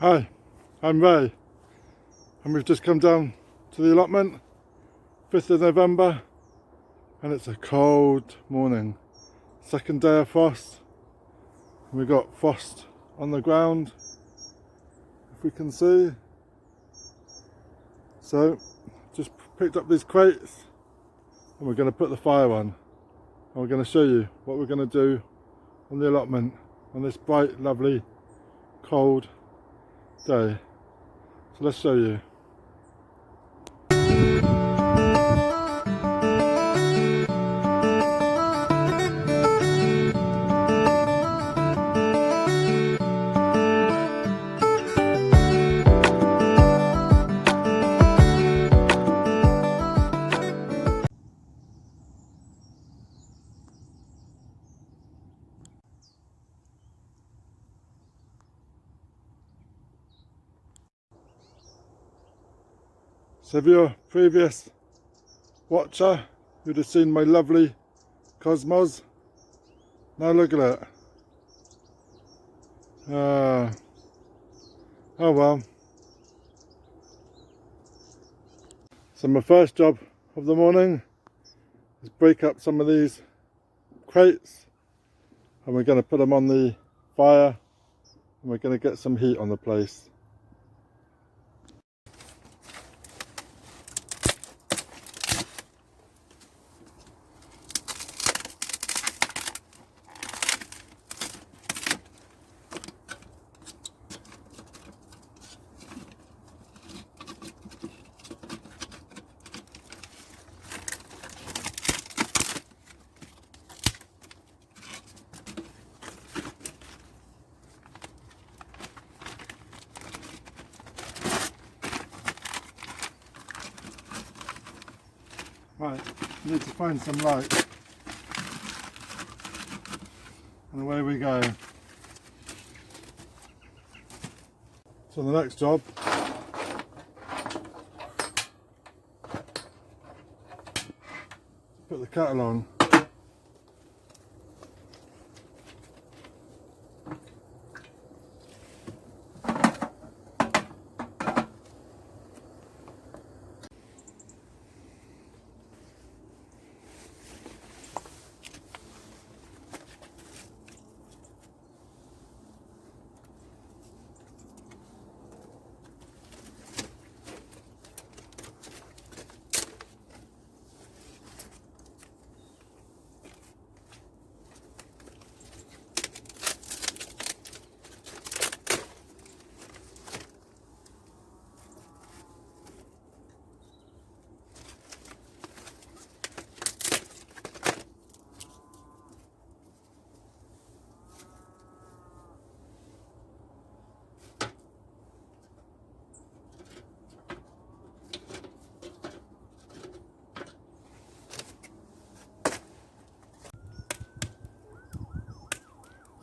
Hi, I'm Ray, and we've just come down to the allotment, 5th of November, and it's a cold morning. Second day of frost, and we've got frost on the ground, if we can see. So, just picked up these crates, and we're going to put the fire on, and we're going to show you what we're going to do on the allotment on this bright, lovely, cold day. So let's show you. So if you're a previous watcher, you'd have seen my lovely cosmos. Now look at it. Oh well. So my first job of the morning is break up some of these crates, and we're going to put them on the fire, and we're going to get some heat on the place. Right, need to find some light, and away we go. So the next job, put the kettle on.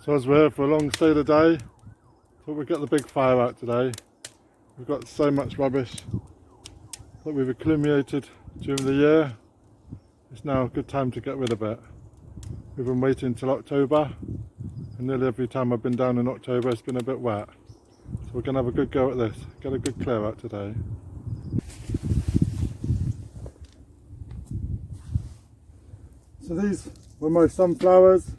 So as we're here for a long stay today, thought we'd get the big fire out today. We've got so much rubbish that we've accumulated during the year. It's now a good time to get rid of it. We've been waiting until October, and nearly every time I've been down in October it's been a bit wet. So we're going to have a good go at this, get a good clear out today. So these were my sunflowers.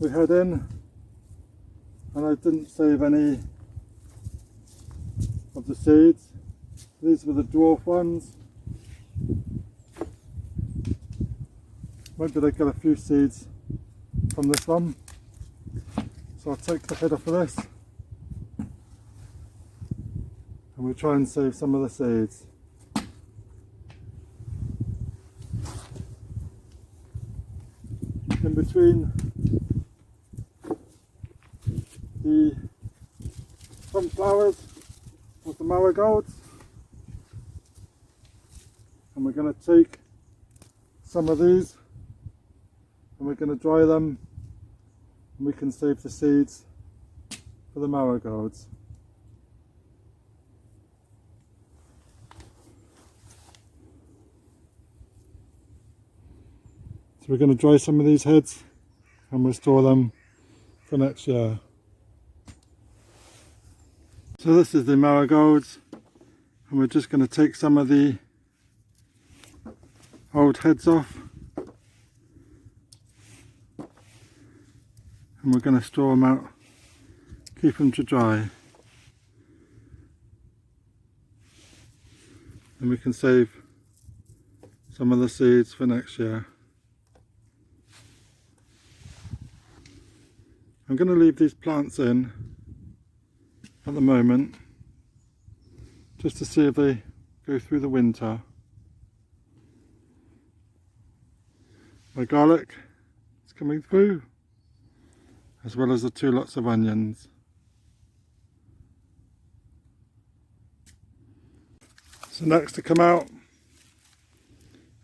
We had in, and I didn't save any of the seeds. These were the dwarf ones. Maybe they get a few seeds from this one. So I'll take the head off of this, and we'll try and save some of the seeds. In between the sunflowers with the marigolds, and we're going to take some of these and we're going to dry them, and we can save the seeds for the marigolds. So we're going to dry some of these heads and we'll store them for next year. So this is the marigolds, and we're just going to take some of the old heads off, and we're going to store them out, keep them to dry, and we can save some of the seeds for next year. I'm going to leave these plants in at the moment just to see if they go through the winter. My garlic is coming through, as well as the 2 lots of onions. So next to come out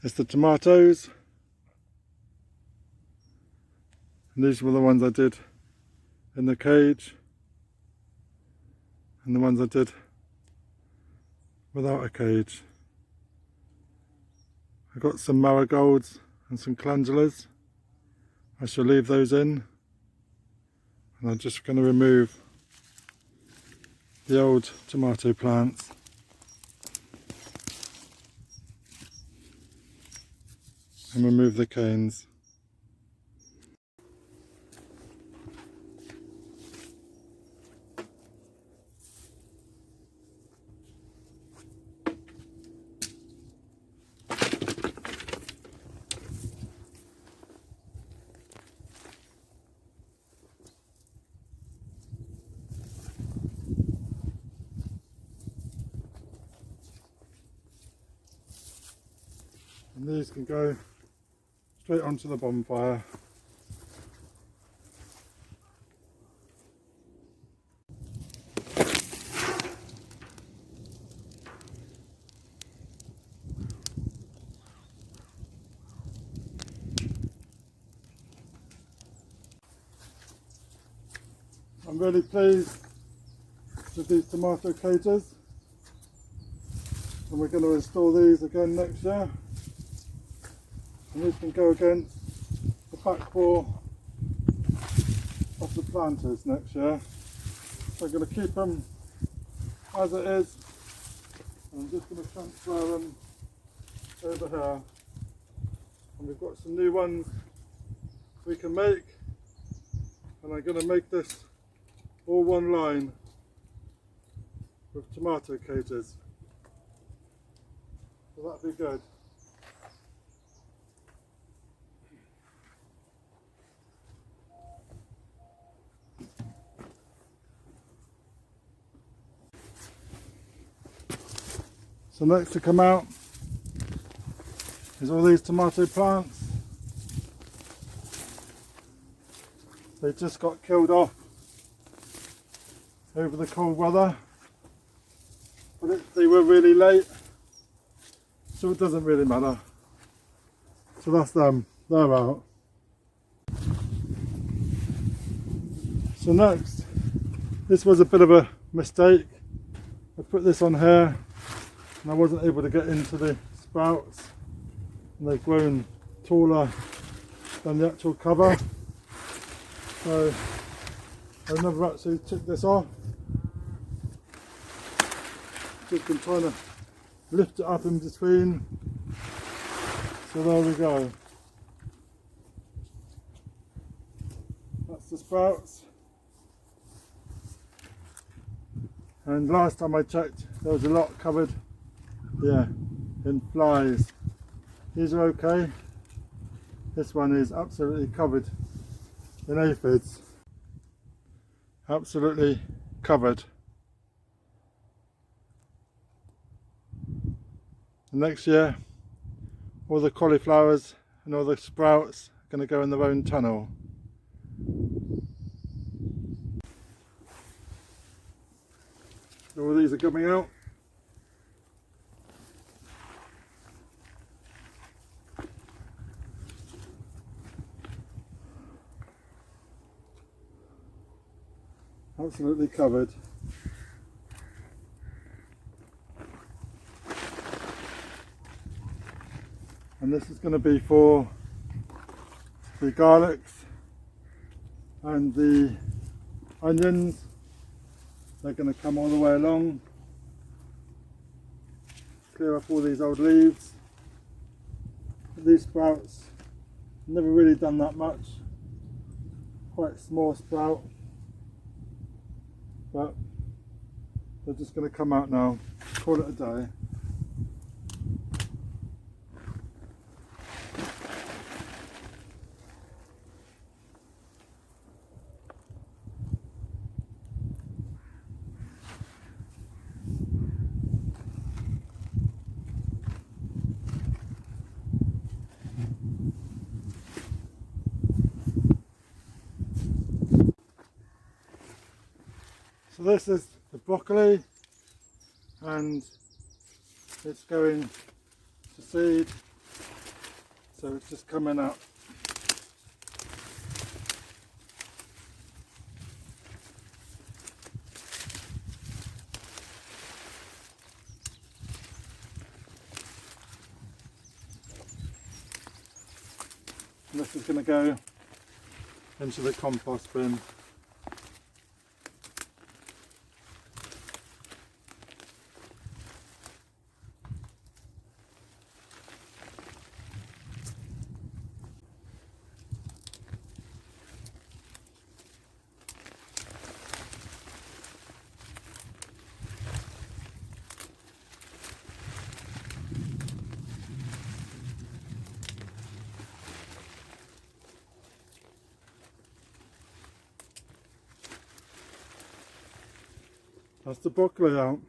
is the tomatoes, and these were the ones I did in the cage, and the ones I did without a cage. I got some marigolds and some calendulas. I shall leave those in, and I'm just going to remove the old tomato plants. And remove the canes. And these can go straight onto the bonfire. I'm really pleased with these tomato cages, and we're going to install these again next year. And these can go against the back wall of the planters next year. So I'm going to keep them as it is, and I'm just going to transfer them over here. And we've got some new ones we can make, and I'm going to make this all one line with tomato cages. So that'd be good. So next to come out is all these tomato plants. They just got killed off over the cold weather, but they were really late, so it doesn't really matter. So that's them, they're out. So next, this was a bit of a mistake. I put this on here and I wasn't able to get into the sprouts, and they've grown taller than the actual cover, so I never actually took this off. Just been trying to lift it up in between, so there we go. That's the sprouts, and last time I checked there was a lot covered in flies. These are okay. This one is absolutely covered in aphids, absolutely covered. And next year all the cauliflowers and all the sprouts are going to go in their own tunnel. So all these are coming out. Absolutely covered. And this is going to be for the garlics and the onions They're going to come all the way along, clear up all these old leaves. These sprouts, never really done that much, quite small sprout, but they're just going to come out now, call it a day. So this is the broccoli, and it's going to seed, so it's just coming out. And this is going to go into the compost bin. That's the broccoli out.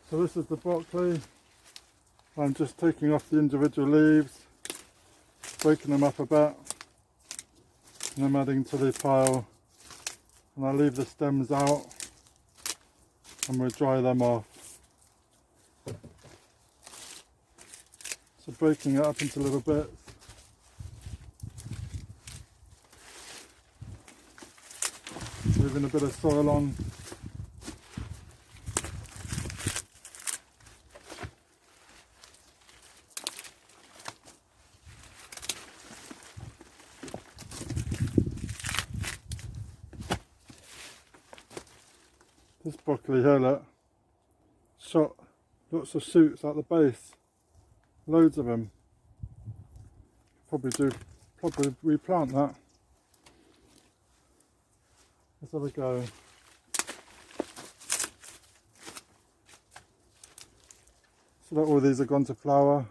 So this is the broccoli. I'm just taking off the individual leaves, breaking them up a bit, and I'm adding to the pile, and I leave the stems out and we'll dry them off. So breaking it up into little bits. Moving a bit of soil on. This broccoli here, look, shot lots of shoots at the base, loads of them. Probably replant that. Let's have a go. So that all these are gone to flower.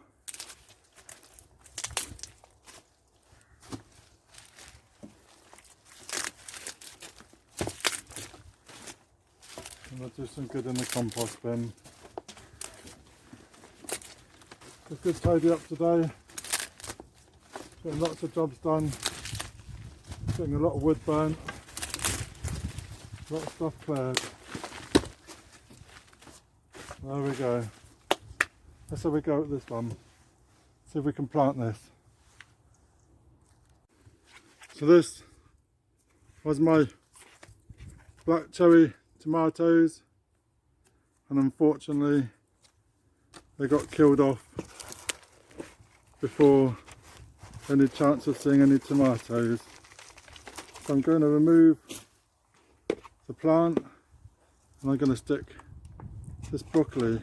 And I'll do some good in the compost bin. A good tidy up today. Getting lots of jobs done. Getting a lot of wood burnt. A lot of stuff cleared. There we go. Let's have a go at this one. See if we can plant this. So this was my black cherry tomatoes, and unfortunately they got killed off before any chance of seeing any tomatoes. So I'm going to remove the plant, and I'm going to stick this broccoli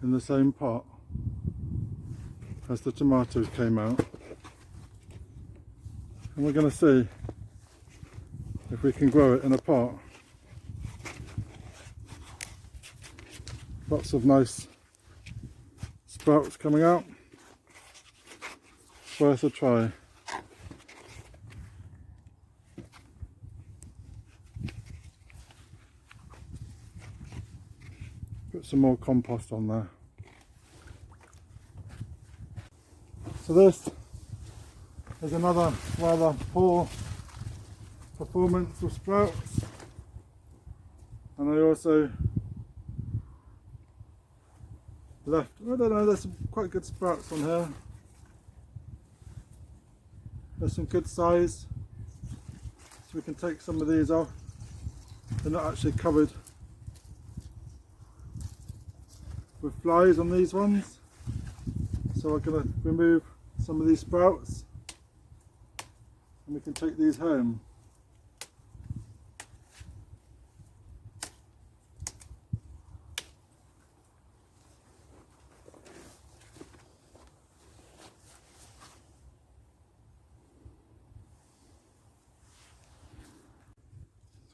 in the same pot as the tomatoes came out, and we're going to see if we can grow it in a pot. Lots of nice sprouts coming out. It's worth a try. Put some more compost on there. So this is another rather poor performance of sprouts, and I also left, I don't know, there's some quite good sprouts on here. There's some good size, so we can take some of these off. They're not actually covered with flies on these ones, so I'm going to remove some of these sprouts and we can take these home.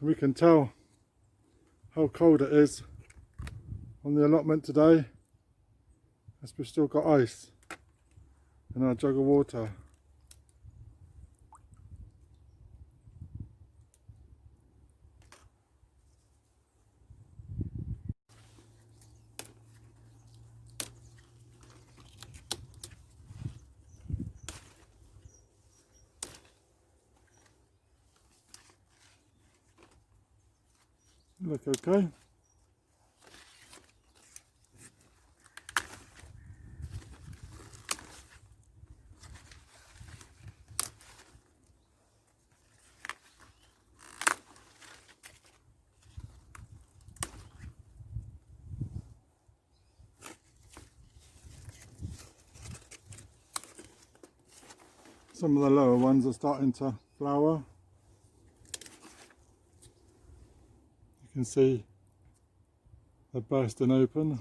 So we can tell how cold it is on the allotment today, as we've still got ice in our jug of water. Look okay. Some of the lower ones are starting to flower. You can see they're bursting open.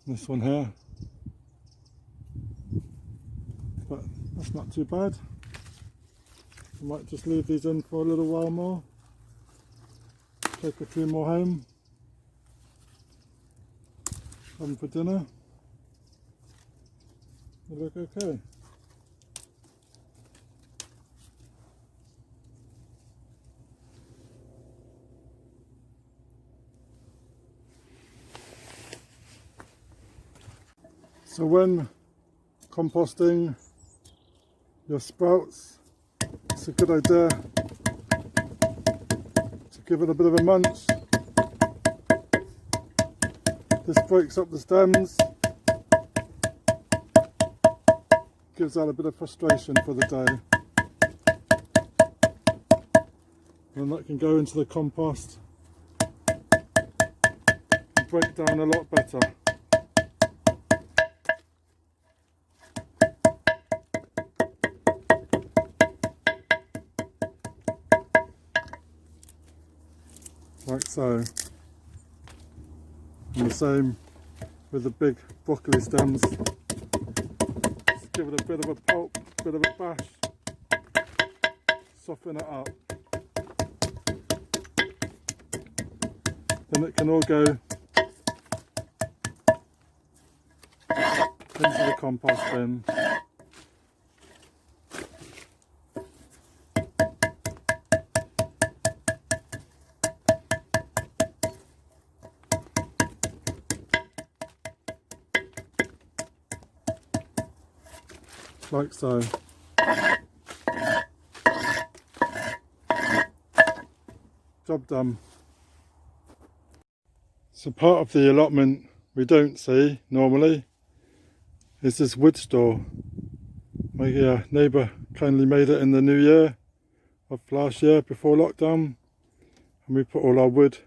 This one here, but that's not too bad. I might just leave these in for a little while more. Take a few more home. Have them for dinner. They look okay. So when composting your sprouts, it's a good idea to give it a bit of a munch. This breaks up the stems, gives out a bit of frustration for the day, and that can go into the compost and break down a lot better. Like so. And the same with the big broccoli stems. Just give it a bit of a pulp, a bit of a bash, soften it up. Then it can all go into the compost bin. Like so. Job done. So part of the allotment we don't see normally is this wood store. My neighbour kindly made it in the new year of last year before lockdown, and we put all our wood.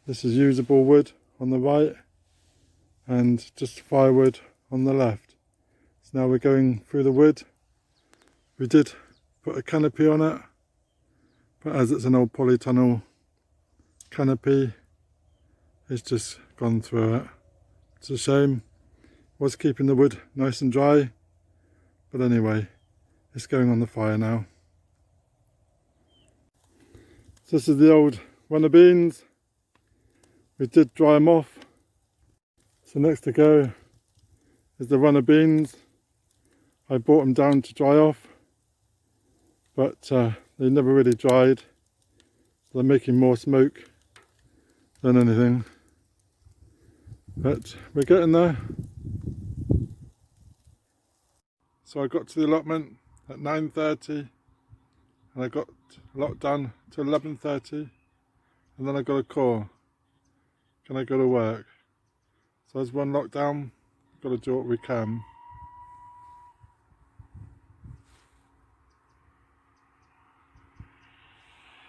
This is usable wood on the right and just firewood on the left. So now we're going through the wood. We did put a canopy on it, but as it's an old polytunnel canopy, it's just gone through it. It's a shame. Was keeping the wood nice and dry, but anyway, it's going on the fire now. So this is the old runner beans. We did dry them off. So next to go is the runner beans. I brought them down to dry off, but they never really dried. They're making more smoke than anything. But we're getting there. So I got to the allotment at 9:30 and I got a lot done till 11:30, and then I got a call. Can I go to work? So as one lockdown, got to do what we can.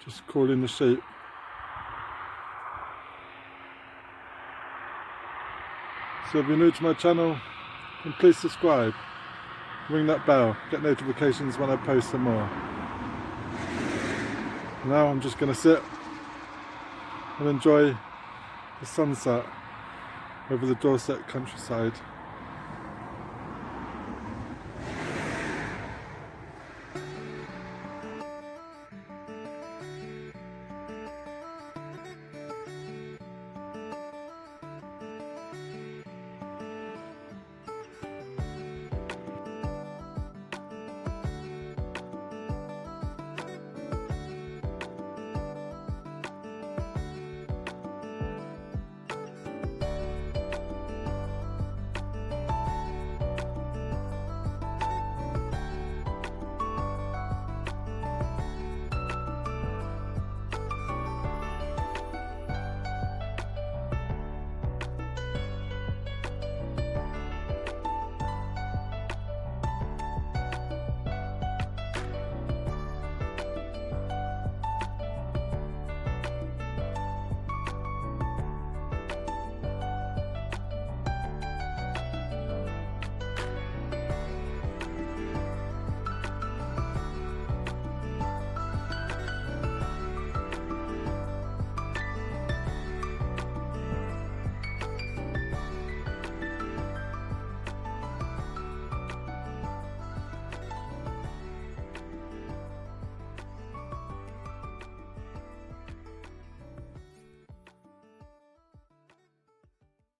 Just calling the sheep. So if you're new to my channel, then please subscribe. ring that bell, get notifications when I post some more. Now I'm just going to sit and enjoy the sunset over the Dorset countryside.